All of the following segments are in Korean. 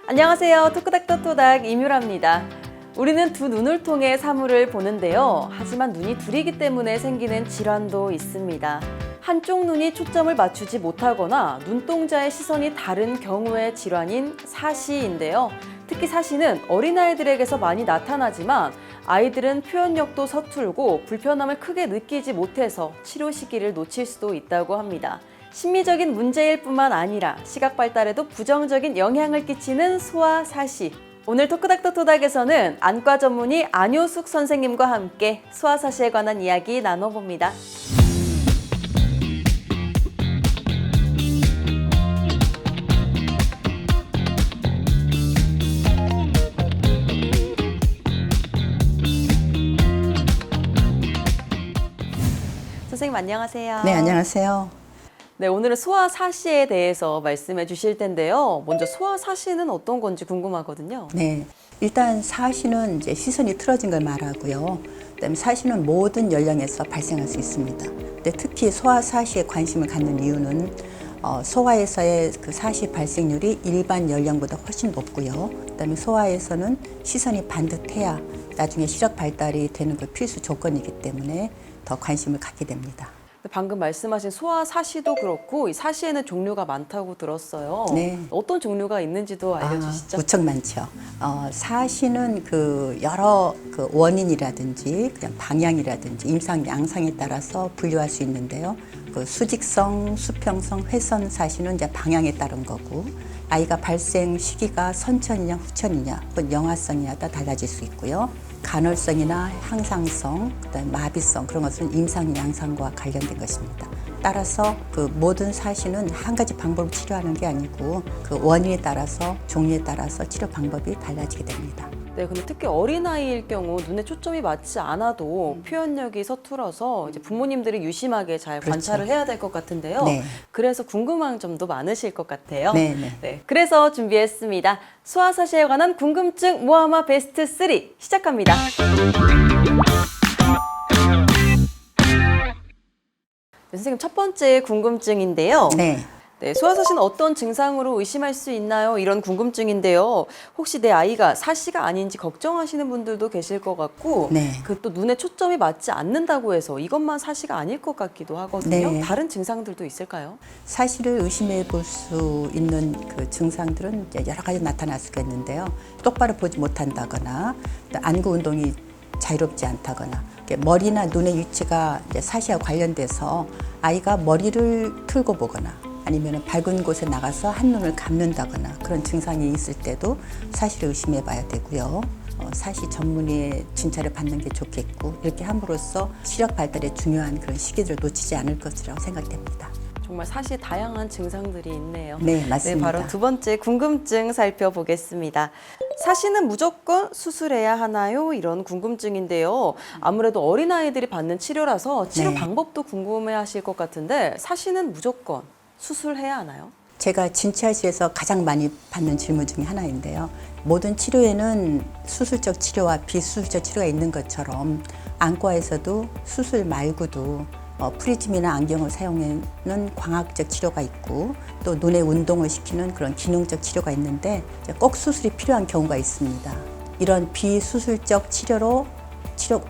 안녕하세요. 토크닥터토닥 이뮤라입니다. 우리는 두 눈을 통해 사물을 보는데요. 하지만 눈이 둘이기 때문에 생기는 질환도 있습니다. 한쪽 눈이 초점을 맞추지 못하거나 눈동자의 시선이 다른 경우의 질환인 사시인데요. 특히 사시는 어린아이들에게서 많이 나타나지만 아이들은 표현력도 서툴고 불편함을 크게 느끼지 못해서 치료 시기를 놓칠 수도 있다고 합니다. 심미적인 문제일 뿐만 아니라 시각 발달에도 부정적인 영향을 끼치는 소아사시. 오늘 토크닥터토닥에서는 안과 전문의 안효숙 선생님과 함께 소아사시에 관한 이야기 나눠봅니다. 선생님 안녕하세요. 네, 안녕하세요. 네, 오늘은 소아사시에 대해서 말씀해 주실 텐데요. 먼저 소아사시는 어떤 건지 궁금하거든요. 네, 일단 사시는 이제 시선이 틀어진 걸 말하고요. 그다음에 사시는 모든 연령에서 발생할 수 있습니다. 근데 특히 소아사시에 관심을 갖는 이유는 소아에서의 그 사시 발생률이 일반 연령보다 훨씬 높고요. 그다음에 소아에서는 시선이 반듯해야 나중에 시력 발달이 되는 그 필수 조건이기 때문에 더 관심을 갖게 됩니다. 방금 말씀하신 소아사시도 그렇고 이 사시에는 종류가 많다고 들었어요. 네. 어떤 종류가 있는지도 알려주시죠. 무척 많죠. 사시는 그 여러 그 원인이라든지 그냥 방향이라든지 임상 양상에 따라서 분류할 수 있는데요. 그 수직성, 수평성, 회선 사시는 이제 방향에 따른 거고, 아이가 발생 시기가 선천이냐 후천이냐, 혹은 영아성이냐 따라 달라질 수 있고요. 간헐성이나 향상성, 그다음에 마비성 그런 것은 임상 양상과 관련된 것입니다. 따라서 그 모든 사시는 한 가지 방법으로 치료하는 게 아니고 그 원인에 따라서 종류에 따라서 치료 방법이 달라지게 됩니다. 네, 근데 특히 어린아이일 경우 눈에 초점이 맞지 않아도 표현력이 서툴어서 이제 부모님들이 유심하게 잘 그렇죠. 관찰을 해야 될 것 같은데요. 네. 그래서 궁금한 점도 많으실 것 같아요. 네. 네, 그래서 준비했습니다. 소아사시에 관한 궁금증 모아마 베스트 3 시작합니다. 네, 선생님 첫 번째 궁금증인데요. 네, 소아사시는 어떤 증상으로 의심할 수 있나요? 이런 궁금증인데요. 혹시 내 아이가 사시가 아닌지 걱정하시는 분들도 계실 것 같고, 네. 그 또 눈에 초점이 맞지 않는다고 해서 이것만 사시가 아닐 것 같기도 하거든요. 네. 다른 증상들도 있을까요? 사시를 의심해 볼 수 있는 그 증상들은 이제 여러 가지 나타날 수가 있는데요. 똑바로 보지 못한다거나, 안구 운동이 자유롭지 않다거나, 머리나 눈의 위치가 이제 사시와 관련돼서 아이가 머리를 틀고 보거나, 아니면 밝은 곳에 나가서 한눈을 감는다거나 그런 증상이 있을 때도 사시를 의심해 봐야 되고요. 사시 전문의의 진찰을 받는 게 좋겠고, 이렇게 함으로써 시력 발달에 중요한 그런 시기들을 놓치지 않을 것이라고 생각됩니다. 정말 사시 다양한 증상들이 있네요. 네, 맞습니다. 네, 바로 두 번째 궁금증 살펴보겠습니다. 사시는 무조건 수술해야 하나요? 이런 궁금증인데요. 아무래도 어린아이들이 받는 치료라서 치료 네. 방법도 궁금해하실 것 같은데 사시는 무조건 수술해야 하나요? 제가 진찰실에서 가장 많이 받는 질문 중에 하나인데요. 모든 치료에는 수술적 치료와 비수술적 치료가 있는 것처럼 안과에서도 수술 말고도 프리즘이나 안경을 사용하는 광학적 치료가 있고, 또 눈의 운동을 시키는 그런 기능적 치료가 있는데 꼭 수술이 필요한 경우가 있습니다. 이런 비수술적 치료로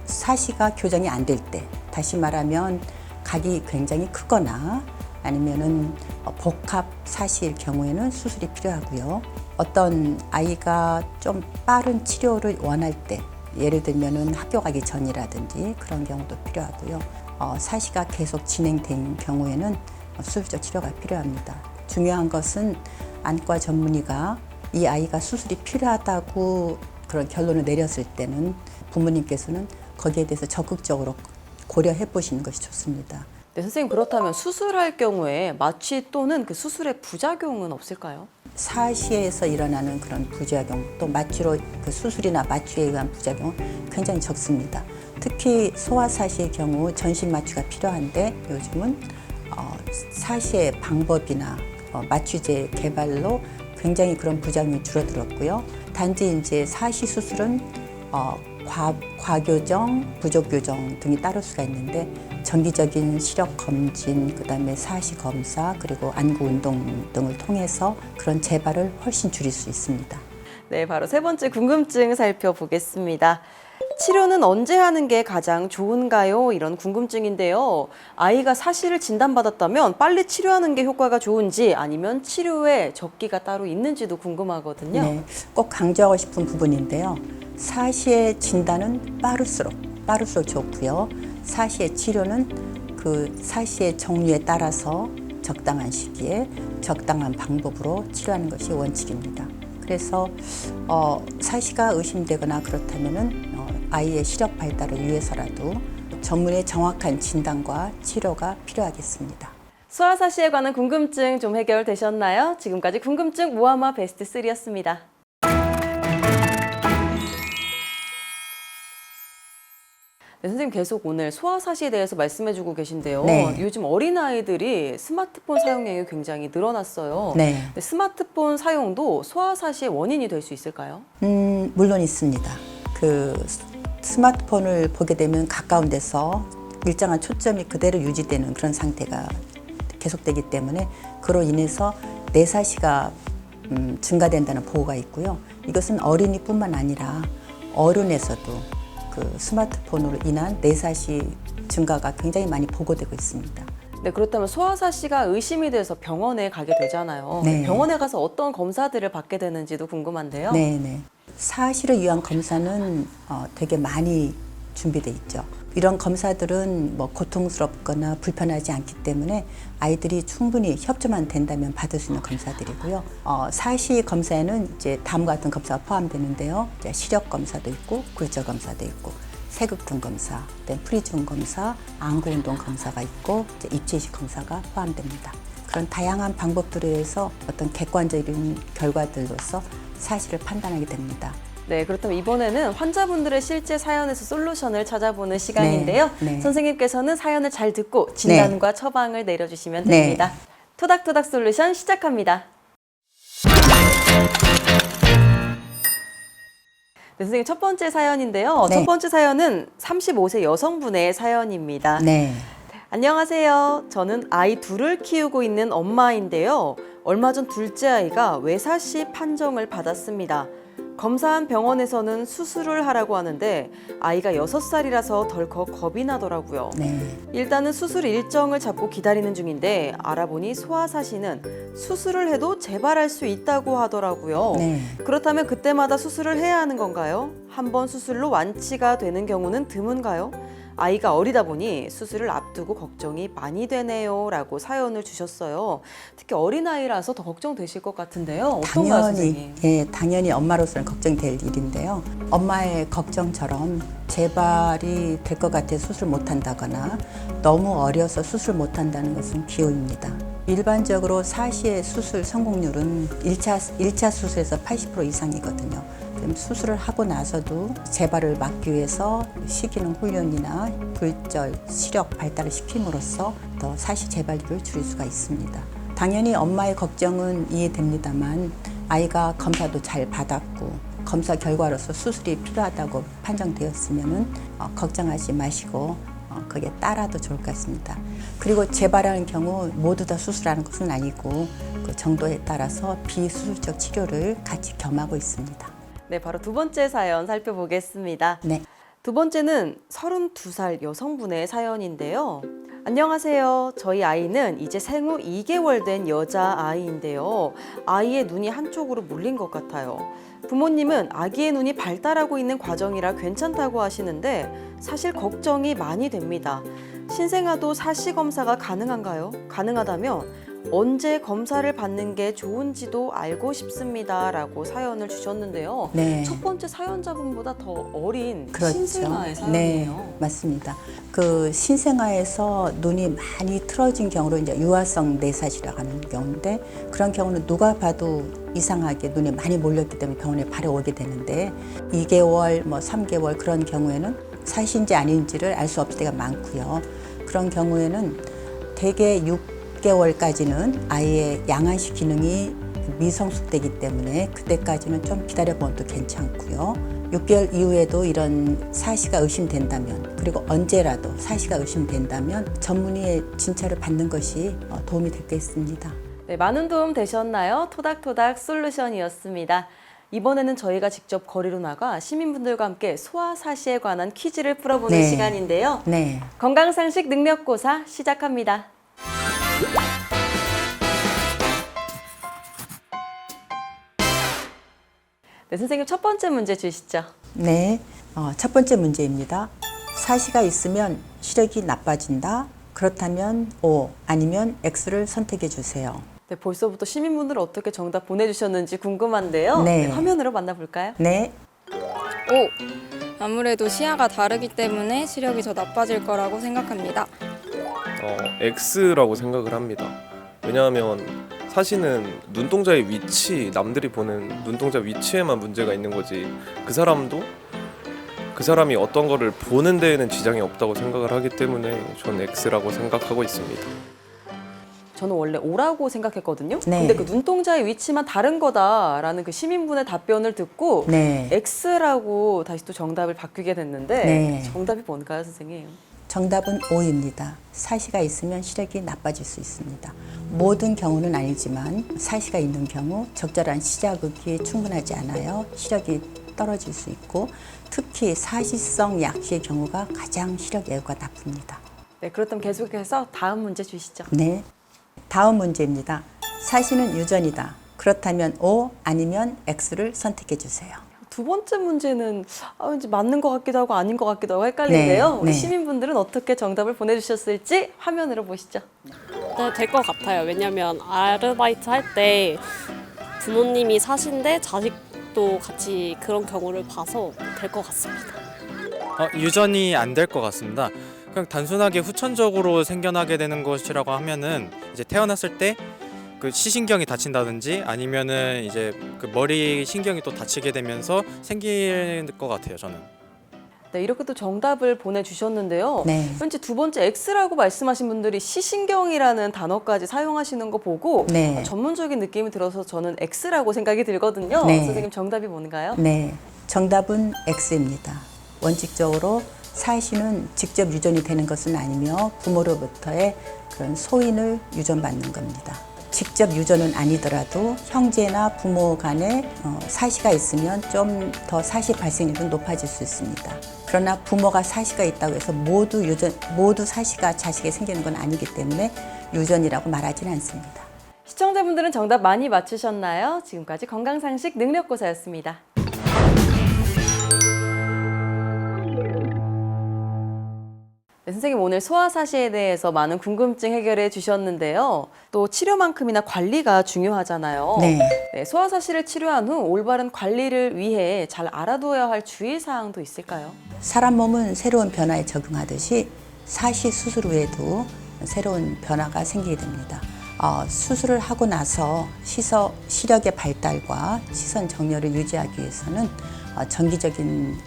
사시가 교정이 안 될 때, 다시 말하면 각이 굉장히 크거나 아니면은 복합 사시일 경우에는 수술이 필요하고요. 어떤 아이가 좀 빠른 치료를 원할 때, 예를 들면은 학교 가기 전이라든지 그런 경우도 필요하고요. 사시가 계속 진행된 경우에는 수술적 치료가 필요합니다. 중요한 것은 안과 전문의가 이 아이가 수술이 필요하다고 그런 결론을 내렸을 때는 부모님께서는 거기에 대해서 적극적으로 고려해 보시는 것이 좋습니다. 네, 선생님 그렇다면 수술할 경우에 마취 또는 그 수술의 부작용은 없을까요? 사시에서 일어나는 그런 부작용, 또 마취로 그 수술이나 마취에 의한 부작용은 굉장히 적습니다. 특히 소아사시의 경우 전신 마취가 필요한데 요즘은 사시의 방법이나 마취제 개발로 굉장히 그런 부작용이 줄어들었고요. 단지 이제 사시 수술은 과교정, 부족교정 등이 따를 수가 있는데 정기적인 시력 검진, 그다음에 사시 검사, 그리고 안구 운동 등을 통해서 그런 재발을 훨씬 줄일 수 있습니다. 네, 바로 세 번째 궁금증 살펴보겠습니다. 치료는 언제 하는 게 가장 좋은가요? 이런 궁금증인데요. 아이가 사시를 진단받았다면 빨리 치료하는 게 효과가 좋은지 아니면 치료에 적기가 따로 있는지도 궁금하거든요. 네, 꼭 강조하고 싶은 부분인데요. 사시의 진단은 빠를수록 좋고요. 사시의 치료는 그 사시의 종류에 따라서 적당한 시기에 적당한 방법으로 치료하는 것이 원칙입니다. 그래서 사시가 의심되거나 그렇다면은 아이의 시력 발달을 위해서라도 전문의 정확한 진단과 치료가 필요하겠습니다. 소아사시에 관한 궁금증 좀 해결되셨나요? 지금까지 궁금증 무하마 베스트 3였습니다. 네, 선생님 계속 오늘 소아사시에 대해서 말씀해주고 계신데요. 네. 요즘 어린아이들이 스마트폰 사용량이 굉장히 늘어났어요. 네. 근데 스마트폰 사용도 소아사시의 원인이 될 수 있을까요? 물론 있습니다. 그 스마트폰을 보게 되면 가까운 데서 일정한 초점이 그대로 유지되는 그런 상태가 계속되기 때문에 그로 인해서 뇌사시가 증가된다는 보고가 있고요. 이것은 어린이뿐만 아니라 어른에서도 그 스마트폰으로 인한 뇌사시 증가가 굉장히 많이 보고되고 있습니다. 네, 그렇다면 소아사시가 의심이 돼서 병원에 가게 되잖아요. 네. 병원에 가서 어떤 검사들을 받게 되는지도 궁금한데요. 네네. 사실을 위한 검사는 되게 많이 준비돼 있죠. 이런 검사들은 뭐 고통스럽거나 불편하지 않기 때문에 아이들이 충분히 협조만 된다면 받을 수 있는 검사들이고요. 사시 검사에는 이제 다음과 같은 검사가 포함되는데요. 이제 시력 검사도 있고 굴절 검사도 있고 세극등 검사, 프리즘 검사, 안구 운동 검사가 있고 이제 입체식 검사가 포함됩니다. 그런 다양한 방법들에 의해서 어떤 객관적인 결과들로서 사실을 판단하게 됩니다. 네, 그렇다면 이번에는 환자분들의 실제 사연에서 솔루션을 찾아보는 시간인데요. 네. 선생님께서는 사연을 잘 듣고 진단과 처방을 내려주시면 네. 됩니다. 토닥토닥 솔루션 시작합니다. 네, 선생님 첫 번째 사연인데요. 네. 첫 번째 사연은 35세 여성분의 사연입니다. 네. 안녕하세요. 저는 아이 둘을 키우고 있는 엄마인데요. 얼마 전 둘째 아이가 외사시 판정을 받았습니다. 검사한 병원에서는 수술을 하라고 하는데 아이가 6살이라서 덜컥 겁이 나더라고요. 네. 일단은 수술 일정을 잡고 기다리는 중인데 알아보니 소아사시는 수술을 해도 재발할 수 있다고 하더라고요. 네. 그렇다면 그때마다 수술을 해야 하는 건가요? 한 번 수술로 완치가 되는 경우는 드문가요? 아이가 어리다 보니 수술을 앞두고 걱정이 많이 되네요 라고 사연을 주셨어요. 특히 어린아이라서 더 걱정되실 것 같은데요. 어떤가요, 선생님? 당연히 엄마로서는 걱정될 일인데요. 엄마의 걱정처럼 재발이 될 것 같아 수술 못한다거나 너무 어려서 수술 못한다는 것은 기호입니다. 일반적으로 사시의 수술 성공률은 1차 수술에서 80% 이상이거든요. 그럼 수술을 하고 나서도 재발을 막기 위해서 시키는 훈련이나 굴절, 시력 발달을 시킴으로써 더 사시 재발률을 줄일 수가 있습니다. 당연히 엄마의 걱정은 이해됩니다만 아이가 검사도 잘 받았고 검사 결과로서 수술이 필요하다고 판정되었으면 걱정하지 마시고 거기에 따라도 좋을 것 같습니다. 그리고 재발하는 경우 모두 다 수술하는 것은 아니고 그 정도에 따라서 비수술적 치료를 같이 겸하고 있습니다. 네, 바로 두 번째 사연 살펴보겠습니다. 네. 두 번째는 32살 여성분의 사연인데요. 안녕하세요. 저희 아이는 이제 생후 2개월 된 여자아이인데요. 아이의 눈이 한쪽으로 물린 것 같아요. 부모님은 아기의 눈이 발달하고 있는 과정이라 괜찮다고 하시는데 사실 걱정이 많이 됩니다. 신생아도 사시 검사가 가능한가요? 가능하다면 언제 검사를 받는 게 좋은지도 알고 싶습니다 라고 사연을 주셨는데요. 네. 첫 번째 사연자분보다 더 어린 그렇죠. 신생아의 네, 사연이에요. 맞습니다. 그 신생아에서 눈이 많이 틀어진 경우로 이제 유아성 뇌사시라고 하는 경우인데 그런 경우는 누가 봐도 이상하게 눈이 많이 몰렸기 때문에 병원에 바로 오게 되는데 2개월, 3개월 그런 경우에는 사시인지 아닌지를 알 수 없을 때가 많고요. 그런 경우에는 대개 6개월까지는 아이의 양아시 기능이 미성숙되기 때문에 그때까지는 좀 기다려보면 또 괜찮고요. 6개월 이후에도 이런 사시가 의심된다면, 그리고 언제라도 사시가 의심된다면 전문의의 진찰을 받는 것이 도움이 되겠습니다. 네, 많은 도움 되셨나요? 토닥토닥 솔루션이었습니다. 이번에는 저희가 직접 거리로 나가 시민분들과 함께 소아사시에 관한 퀴즈를 풀어보는 네. 시간인데요. 네. 건강상식 능력고사 시작합니다. 네, 선생님 첫 번째 문제 주시죠. 네. 첫 번째 문제입니다. 사시가 있으면 시력이 나빠진다. 그렇다면 O 아니면 X를 선택해 주세요. 네, 벌써부터 시민분들 어떻게 정답 보내주셨는지 궁금한데요. 네. 화면으로 만나볼까요? 네. 오. 아무래도 시야가 다르기 때문에 시력이 더 나빠질 거라고 생각합니다. X라고 생각을 합니다. 왜냐하면 사실은 눈동자의 위치, 남들이 보는 눈동자 위치에만 문제가 있는 거지 그 사람도 그 사람이 어떤 거를 보는 데에는 지장이 없다고 생각을 하기 때문에 전 X라고 생각하고 있습니다. 저는 원래 O라고 생각했거든요. 네. 근데 그 눈동자의 위치만 다른 거다라는 그 시민분의 답변을 듣고 네. X라고 다시 또 정답을 바뀌게 됐는데 네. 정답이 뭔가요, 선생님? 정답은 O입니다. 사시가 있으면 시력이 나빠질 수 있습니다. 모든 경우는 아니지만 사시가 있는 경우 적절한 시자극이 충분하지 않아요. 시력이 떨어질 수 있고 특히 사시성 약시의 경우가 가장 시력 애호가 나쁩니다. 네, 그렇다면 계속해서 다음 문제 주시죠. 네. 다음 문제입니다. 사시는 유전이다. 그렇다면 O 아니면 X를 선택해 주세요. 두 번째 문제는 왠지 맞는 것 같기도 하고 아닌 것 같기도 하고 헷갈리는데요. 네, 우리 네. 시민분들은 어떻게 정답을 보내주셨을지 화면으로 보시죠. 네, 될 것 같아요. 왜냐면 아르바이트 할 때 부모님이 사신데 자식도 같이 그런 경우를 봐서 될 것 같습니다. 유전이 안 될 것 같습니다. 그냥 단순하게 후천적으로 생겨나게 되는 것이라고 하면은 이제 태어났을 때 그 시신경이 다친다든지 아니면은 이제 그 머리 신경이 또 다치게 되면서 생길 것 같아요, 저는. 네, 이렇게 또 정답을 보내주셨는데요. 네. 왠지 두 번째 X라고 말씀하신 분들이 시신경이라는 단어까지 사용하시는 거 보고 네. 전문적인 느낌이 들어서 저는 X라고 생각이 들거든요. 네. 선생님 정답이 뭔가요? 네. 정답은 X입니다. 원칙적으로 사시는 직접 유전이 되는 것은 아니며 부모로부터의 그런 소인을 유전받는 겁니다. 직접 유전은 아니더라도 형제나 부모 간에 사시가 있으면 좀 더 사시 발생률은 높아질 수 있습니다. 그러나 부모가 사시가 있다고 해서 모두 사시가 자식에 생기는 건 아니기 때문에 유전이라고 말하지는 않습니다. 시청자분들은 정답 많이 맞추셨나요? 지금까지 건강상식 능력고사였습니다. 네, 선생님 오늘 소아사시에 대해서 많은 궁금증 해결해 주셨는데요. 또 치료만큼이나 관리가 중요하잖아요. 네. 네, 소아사시를 치료한 후 올바른 관리를 위해 잘 알아두어야 할 주의사항도 있을까요? 사람 몸은 새로운 변화에 적응하듯이 사시 수술 후에도 새로운 변화가 생기게 됩니다. 수술을 하고 나서 시력의 발달과 시선 정렬을 유지하기 위해서는 정기적인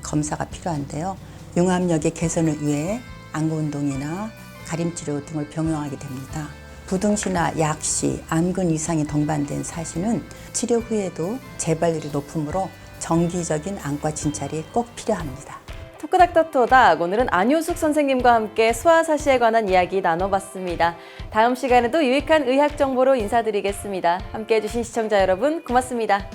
검사가 필요한데요. 융합력의 개선을 위해 안구 운동이나 가림치료 등을 병용하게 됩니다. 부등시나 약시, 안근 이상이 동반된 사시는 치료 후에도 재발률이 높으므로 정기적인 안과 진찰이 꼭 필요합니다. 토크닥터토닥 오늘은 안효숙 선생님과 함께 소아사시에 관한 이야기 나눠봤습니다. 다음 시간에도 유익한 의학 정보로 인사드리겠습니다. 함께해 주신 시청자 여러분 고맙습니다.